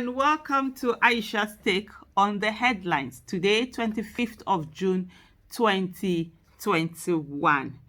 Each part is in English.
and welcome to Aisha's Take on the Headlines. Today, 25th of June, 2021.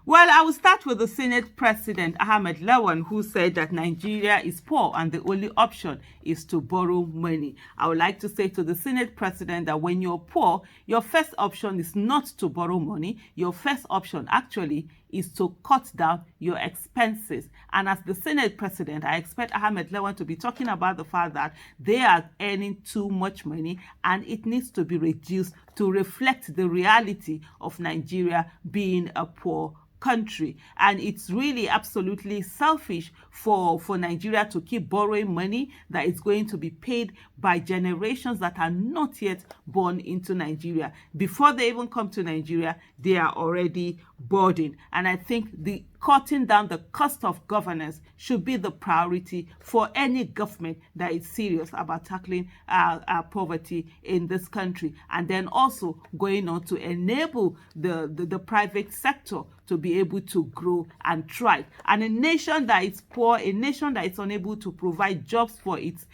Well, I will start with the Senate President Ahmed Lawan, who said that Nigeria is poor and the only option is to borrow money. I would like to say to the Senate President that when you're poor, your first option is not to borrow money. Your first option actually is to cut down your expenses. And as the Senate President, I expect Ahmed Lawan to be talking about the fact that they are earning too much money and it needs to be reduced to reflect the reality of Nigeria being a poor country. And it's really absolutely selfish for Nigeria to keep borrowing money that is going to be paid by generations that are not yet born into Nigeria. Before they even come to Nigeria, they are already burdened. And I think the cutting down the cost of governance should be the priority for any government that is serious about tackling poverty in this country. And then also going on to enable the private sector to be able to grow and thrive. And a nation that is poor, a nation that is unable to provide jobs for its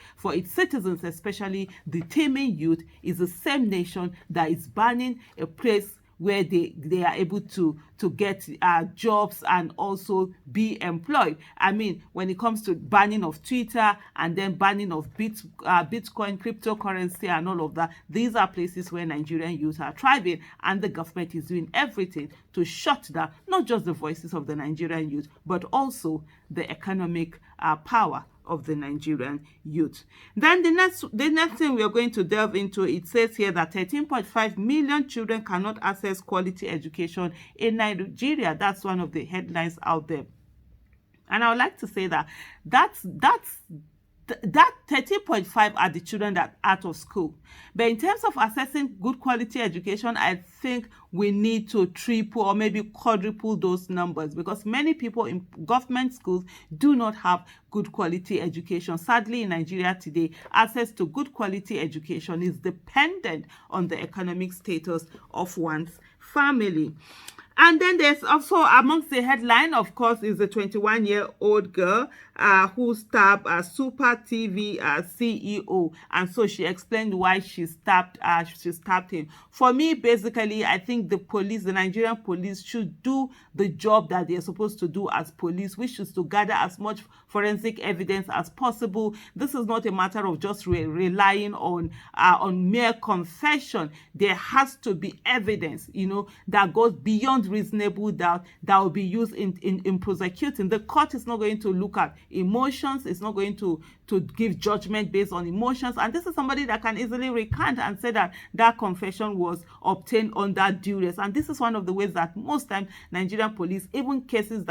citizens, especially the teeming youth, is the same nation that is banning a place where they are able to get jobs and also be employed. I mean, when it comes to banning of Twitter and then banning of Bitcoin, cryptocurrency and all of that, these are places where Nigerian youth are thriving, and the government is doing everything to shut down not just the voices of the Nigerian youth, but also the economic power of the Nigerian youth. Then the next thing we are going to delve into, it says here that 13.5 million children cannot access quality education in Nigeria. That's one of the headlines out there. And I would like to say that 13.5 are the children that are out of school. But in terms of accessing good quality education, I think we need to triple or maybe quadruple those numbers, because many people in government schools do not have good quality education. Sadly, in Nigeria today, access to good quality education is dependent on the economic status of one's family. And then there's also, amongst the headline, of course, is a 21-year-old girl who stabbed a Super TV CEO. And so she explained why she stabbed him. For me, basically, I think the Nigerian police should do the job that they're supposed to do as police, which is to gather as much forensic evidence as possible. This is not a matter of just relying on mere confession. There has to be evidence, that goes beyond reasonable doubt that will be used in prosecuting. The court is not going to look at emotions. It's not going to give judgment based on emotions. And this is somebody that can easily recant and say that confession was obtained under duress. And this is one of the ways that most times Nigerian police, even cases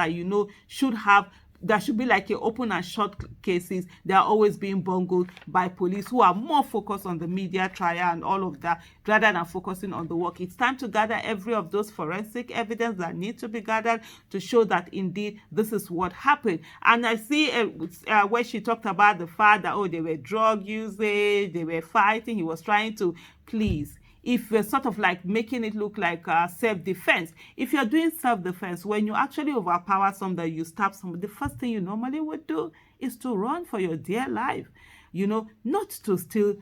that should be like a open and shut cases, they are always being bungled by police who are more focused on the media trial and all of that rather than focusing on the work. It's time to gather every of those forensic evidence that need to be gathered to show that indeed this is what happened. And I see where she talked about the fact that, they were drug usage, they were fighting. He was trying to please. If you're sort of like making it look like self-defense, if you're doing self-defense, when you actually overpower somebody, you stab somebody, the first thing you normally would do is to run for your dear life, not to steal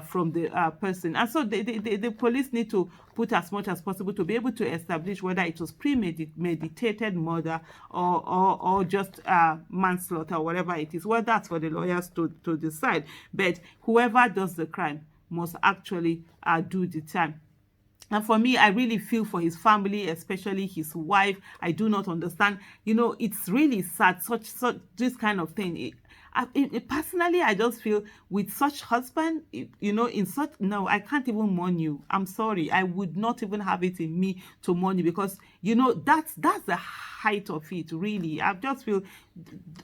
from the person. And so the police need to put as much as possible to be able to establish whether it was premeditated murder or just manslaughter, whatever it is. Well, that's for the lawyers to decide. But whoever does the crime must actually do the time. And for me, I really feel for his family, especially his wife. I do not understand. It's really sad, such this kind of thing. Personally, I just feel with such husband, no, I can't even mourn you. I'm sorry. I would not even have it in me to mourn you, because, that's the height of it, really. I just feel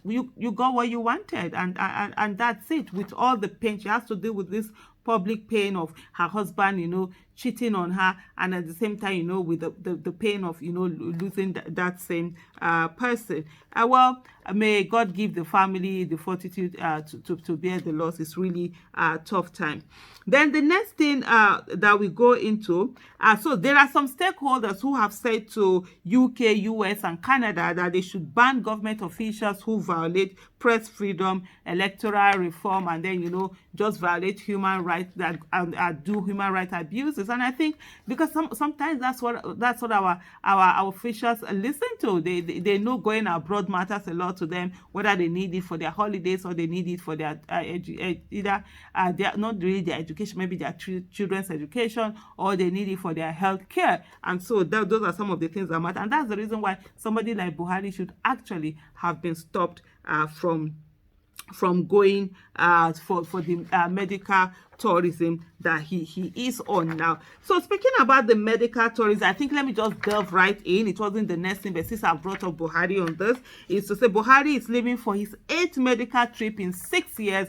you got what you wanted, and that's it. With all the pain she has to deal with, this public pain of her husband, cheating on her, and at the same time, with the pain of, losing that same person. Well, may God give the family the fortitude to bear the loss. It's really a tough time. Then the next thing that we go into, so there are some stakeholders who have said to UK, US, and Canada that they should ban government officials who violate press freedom, electoral reform, and then, just violate human rights, that do human rights abuses. And I think because sometimes that's what our officials listen to. They know going abroad matters a lot to them, whether they need it for their holidays or they need it for their either not really their education, maybe their children's education, or they need it for their health care. And so those are some of the things that matter. And that's the reason why somebody like Buhari should actually have been stopped from going for the medical tourism that he is on now. So speaking about the medical tourism, I think let me just delve right in. It wasn't the next thing, but since I brought up Buhari on this, is to say Buhari is leaving for his 8th medical trip in 6 years.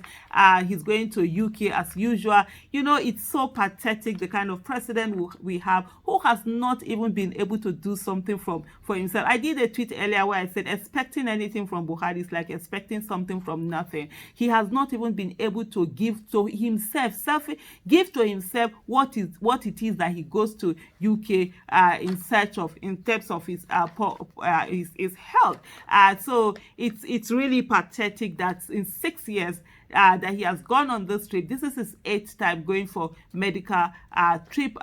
He's going to UK as usual. It's so pathetic, the kind of president we have, who has not even been able to do something for himself. I did a tweet earlier where I said expecting anything from Buhari is like expecting something from nothing. He has not even been able to give to himself, give to himself what it is that he goes to UK in search of, in terms of his health. So it's really pathetic that in 6 years that he has gone on this trip. This is his 8th time going for medical trip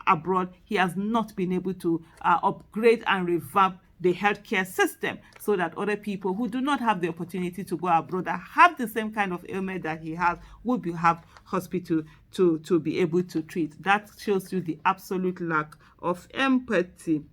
abroad. He has not been able to upgrade and revamp the healthcare system so that other people who do not have the opportunity to go abroad that have the same kind of ailment that he has would have hospital to be able to treat. That shows you the absolute lack of empathy.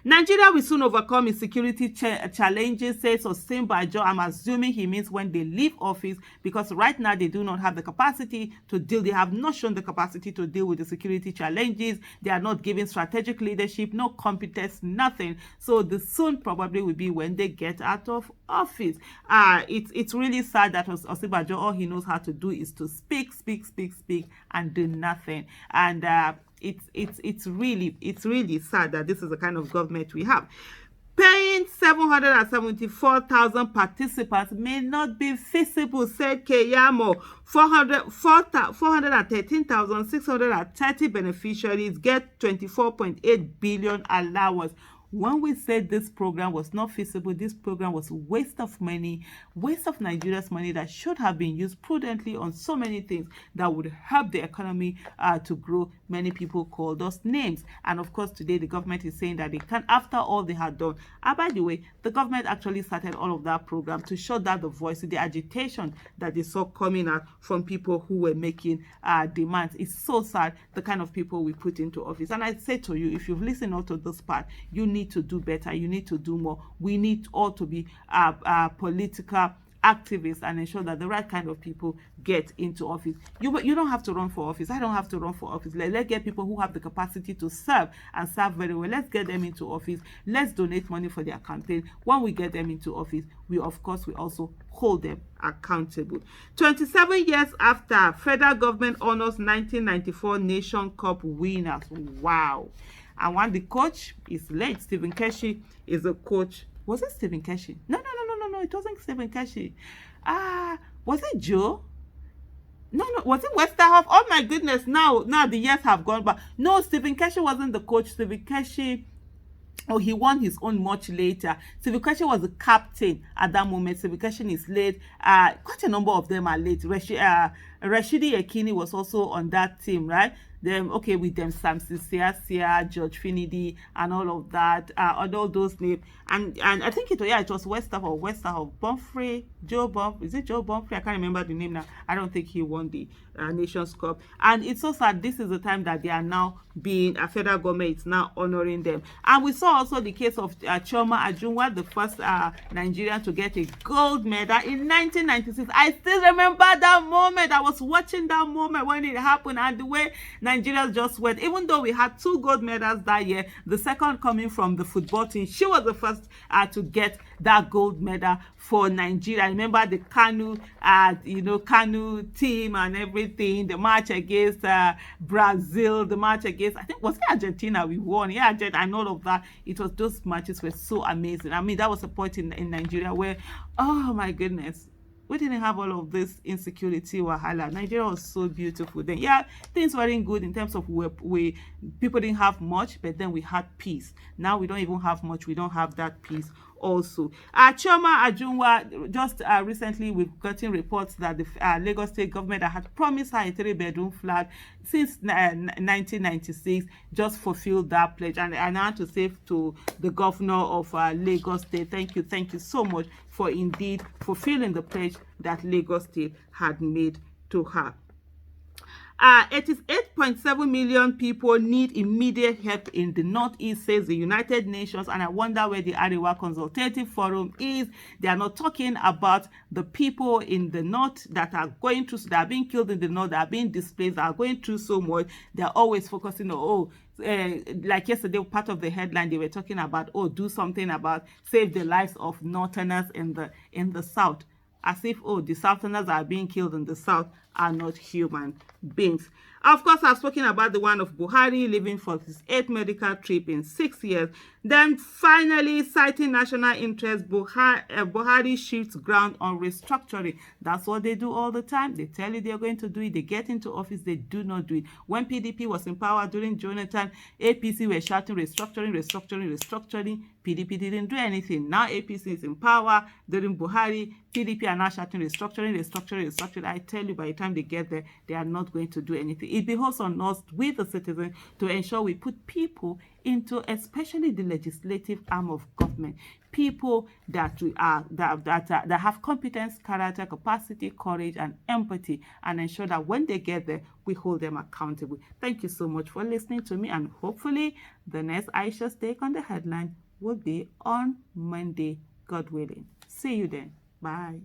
Nigeria will soon overcome insecurity challenges, says Osinbajo. I'm assuming he means when they leave office, because right now they do not have the capacity to deal. They have not shown the capacity to deal with the security challenges. They are not giving strategic leadership, no competence, nothing. So the soon probably will be when they get out of office. It's really sad that Osinbajo, all he knows how to do is to speak, and do nothing. And it's really sad that this is the kind of government we have. Paying 774,000 participants may not be feasible, said Keyamo. 413,630 beneficiaries get 24.8 billion allowance. When we said this program was not feasible, this program was a waste of money, waste of Nigeria's money that should have been used prudently on so many things that would help the economy to grow. Many people called us names. And of course, today the government is saying that they can, after all they had done. By the way, the government actually started all of that program to shut down the voice, the agitation that they saw coming out from people who were making demands. It's so sad, the kind of people we put into office. And I say to you, if you've listened out to this part, you need to do better. You need to do more. We need all to be political activists and ensure that the right kind of people get into office. You don't have to run for office. I don't have to run for office. Let's get people who have the capacity to serve and serve very well. Let's get them into office. Let's donate money for their campaign. When we get them into office, we also hold them accountable. 27 years after, federal government honors 1994 Nation Cup winners. Wow. And when the coach is late, Stephen Keshi is a coach. Was it Stephen Keshi? No, it wasn't Stephen Keshi. Was it Joe? No, was it Westerhoff? Oh my goodness, now the years have gone by. No, Stephen Keshi wasn't the coach. Stephen Keshi, he won his own much later. Stephen Keshi was the captain at that moment. Stephen Keshi is late. Quite a number of them are late. Rashidi Ekini was also on that team, right? With them Samson Sia, George Finidi, and all of that, all those names, and I think it was Westerhoff, Bonfrey, Joe Bonfrey. Is it Joe Bonfrey? I can't remember the name now. I don't think he won the Nations Cup, and it's so sad. This is the time that they are now being federal government is now honoring them, and we saw also the case of Chioma Ajuna, the first Nigerian to get a gold medal in 1996. I still remember that moment. I was watching that moment when it happened, and the way Nigeria just went, even though we had 2 gold medals that year, the second coming from the football team. She was the first to get that gold medal for Nigeria. I remember the Kanu, Kanu team and everything, the match against Brazil, the match against, I think, was it Argentina we won? Yeah, Argentina, and all of that. It was, those matches were so amazing. I mean, that was a point in Nigeria where, oh my goodness, we didn't have all of this insecurity wahala. Nigeria was so beautiful then. Yeah, things weren't good in terms of we people didn't have much, but then we had peace. Now we don't even have much. We don't have that peace also. Chioma Ajuna, just recently we've gotten reports that the Lagos State government that had promised her a 3-bedroom flat since 1996 just fulfilled that pledge. And I want to say to the governor of Lagos State, thank you so much for indeed fulfilling the pledge that Lagos State had made to her. 88.7 million people need immediate help in the Northeast, says the United Nations, and I wonder where the Arewa Consultative Forum is. They are not talking about the people in the North that are going through, that are being killed in the North, that are being displaced, that are going through so much. They are always focusing on, like yesterday, part of the headline, they were talking about, do something about save the lives of Northerners in the South. As if, the Southerners that are being killed in the South are not human beings. Of course, I've spoken about the one of Buhari leaving for his 8th medical trip in 6 years. Then finally, citing national interest, Buhari shifts ground on restructuring. That's what they do all the time. They tell you they're going to do it. They get into office. They do not do it. When PDP was in power during Jonathan, APC were shouting restructuring, restructuring, restructuring. PDP didn't do anything. Now APC is in power during Buhari. PDP are now shouting restructuring, restructuring, restructuring. I tell you, by the time they get there, they are not going to do anything. It behoves on us, with the citizens, to ensure we put people into, especially the legislative arm of government, people that have competence, character, capacity, courage, and empathy, and ensure that when they get there, we hold them accountable. Thank you so much for listening to me, and hopefully the next Aisha's Take on the Headline will be on Monday, God willing. See you then. Bye.